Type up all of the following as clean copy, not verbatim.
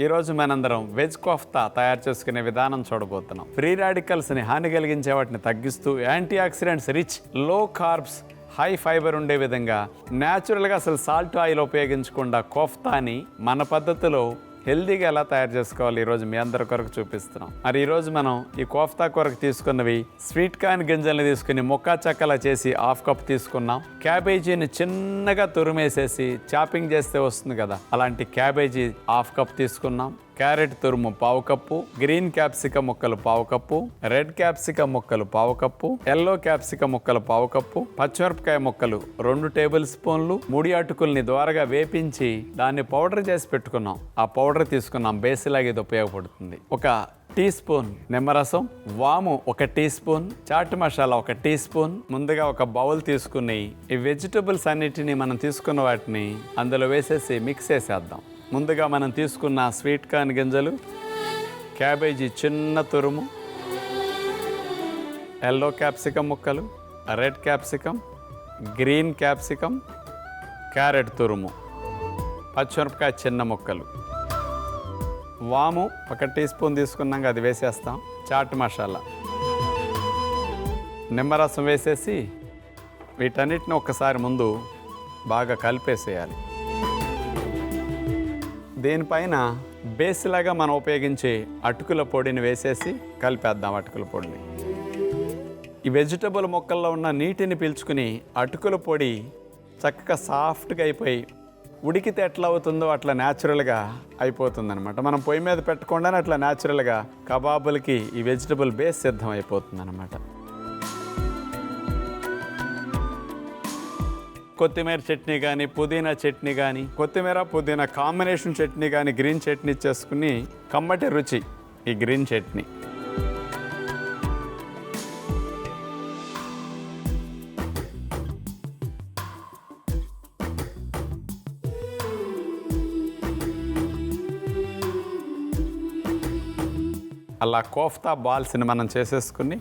ఈరోజు మనందరం వెజ్ కోఫ్తా తయారు చేసుకునే విధానం చూడబోతున్నాం. ఫ్రీ రాడికల్స్ని హాని కలిగించే వాటిని తగ్గిస్తూ antioxidants rich, low carbs, high fiber ఉండే విధంగా న్యాచురల్గా అసలు సాల్ట్ ఆయిల్ ఉపయోగించకుండా కోఫ్తాని మన పద్ధతిలో హెల్దీగా ఎలా తయారు చేసుకోవాలి ఈరోజు మీ అందరి కొరకు చూపిస్తున్నాం. మరి ఈరోజు మనం ఈ కోఫ్తా కొరకు తీసుకున్నవి స్వీట్ కార్న్ గింజల్ని తీసుకుని ముక్కా చక్కలా చేసి 1/2 కప్ తీసుకున్నాం. క్యాబేజీని చిన్నగా తురిమేసేసి చాపింగ్ చేస్తే వస్తుంది కదా, అలాంటి క్యాబేజీ 1/2 కప్ తీసుకున్నాం. క్యారెట్ తురుము 1/4 కప్పు, గ్రీన్ క్యాప్సికం ముక్కలు 1/4 కప్పు, రెడ్ క్యాప్సికం ముక్కలు 1/4 కప్పు, ఎల్లో క్యాప్సికం ముక్కలు 1/4 కప్పు, పచ్చిమిరపకాయ ముక్కలు 2 టేబుల్ స్పూన్లు, ముడి అటుకుల్ని ద్వారగా వేపించి దాన్ని పౌడర్ చేసి పెట్టుకున్నాం. ఆ పౌడర్ తీసుకున్నాం, బేసిలాగా ఇది ఉపయోగపడుతుంది. 1 టీ స్పూన్ నిమ్మరసం, వాము 1 teaspoon, chaat masala 1 teaspoon. ముందుగా ఒక బౌల్ తీసుకుని ఈ వెజిటబుల్స్ అన్నిటిని మనం తీసుకున్న వాటిని అందులో వేసేసి మిక్స్ చేసేద్దాం. ముందుగా మనం తీసుకున్న స్వీట్ కార్న్ గింజలు, క్యాబేజీ చిన్న తురుము, ఎల్లో క్యాప్సికం ముక్కలు, red capsicum, green capsicum, carrot తురుము, పచ్చిమిరపకాయ చిన్న ముక్కలు, వాము 1 టీ స్పూన్ తీసుకున్నాక అది వేసేస్తాం. చాట్ మసాలా, నిమ్మరసం వేసేసి వీటన్నిటిని ఒక్కసారి ముందు బాగా కలిపేసేయాలి. దీనిపైన బేస్లాగా మనం ఉపయోగించే అటుకుల పొడిని వేసేసి కలిపేద్దాం. అటుకుల పొడిని ఈ వెజిటబుల్ మొక్కల్లో ఉన్న నీటిని పీల్చుకుని అటుకుల పొడి చక్కగా సాఫ్ట్గా అయిపోయి ఉడికితే ఎట్లా అవుతుందో అట్లా న్యాచురల్గా అయిపోతుందన్నమాట. మనం పొయ్యి మీద పెట్టకుండానే అట్లా న్యాచురల్గా కబాబులకి ఈ వెజిటబుల్ బేస్ సిద్ధం అయిపోతుందన్నమాట. కొత్తిమీర చట్నీ కానీ, పుదీనా చట్నీ కానీ, కొత్తిమీర పుదీనా కాంబినేషన్ చట్నీ కానీ, గ్రీన్ చట్నీ చేసుకుని కమ్మటి రుచి ఈ గ్రీన్ చట్నీ. అలా కోఫ్తా బాల్స్ని మనం చేసేసుకుని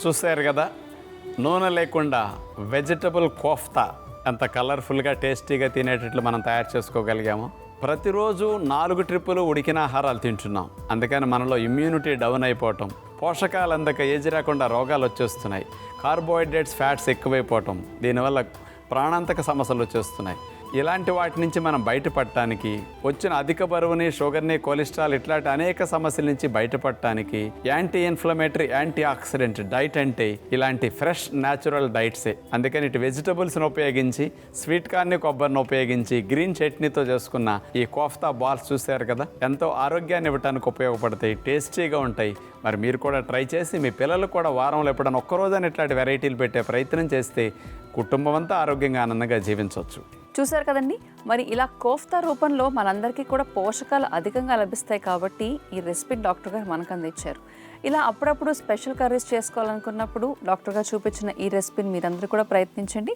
చూసారు కదా, నూనె లేకుండా వెజిటబుల్ కోఫ్తా ఎంత కలర్ఫుల్గా టేస్టీగా తినేటట్లు మనం తయారు చేసుకోగలిగాము. ప్రతిరోజు 4 ట్రిప్పులు ఉడికిన ఆహారాలు తింటున్నాం. అందుకని మనలో ఇమ్యూనిటీ డౌన్ అయిపోవటం, పోషకాలు అందక ఏజ్ రాకుండా రోగాలు వచ్చేస్తున్నాయి, కార్బోహైడ్రేట్స్, ఫ్యాట్స్ ఎక్కువైపోవటం, దీనివల్ల ప్రాణాంతక సమస్యలు వచ్చేస్తున్నాయి. ఇలాంటి వాటి నుంచి మనం బయటపడటానికి, వచ్చిన అధిక బరువుని, షుగర్ని, కొలెస్ట్రాల్ ఇట్లాంటి అనేక సమస్యల నుంచి బయటపడటానికి anti inflammatory, anti oxidant diet అంటే ఇలాంటి ఫ్రెష్ న్యాచురల్ డైట్సే. అందుకని ఇటు వెజిటబుల్స్ని ఉపయోగించి, స్వీట్ కార్న్ని, కొబ్బరిని ఉపయోగించి, గ్రీన్ చట్నీతో చేసుకున్న ఈ కోఫ్తా బాల్స్ చూశారు కదా, ఎంతో ఆరోగ్యాన్ని ఇవ్వడానికి ఉపయోగపడతాయి, టేస్టీగా ఉంటాయి. మరి మీరు కూడా ట్రై చేసి మీ పిల్లలు కూడా వారంలో ఎప్పుడైనా ఒక్కరోజైనా ఇట్లాంటి వెరైటీలు పెట్టే ప్రయత్నం చేస్తే కుటుంబం అంతా ఆరోగ్యంగా, ఆనందంగా జీవించవచ్చు. చూసారు కదండి, మరి ఇలా కోఫ్తా రూపంలో మనందరికీ కూడా పోషకాలు అధికంగా లభిస్తాయి కాబట్టి ఈ రెసిపీ డాక్టర్ గారు మనకు అందించారు. ఇలా అప్పుడప్పుడు స్పెషల్ కర్రీస్ చేసుకోవాలనుకున్నప్పుడు డాక్టర్ గారు చూపించిన ఈ రెసిపీని మీరందరూ కూడా ప్రయత్నించండి.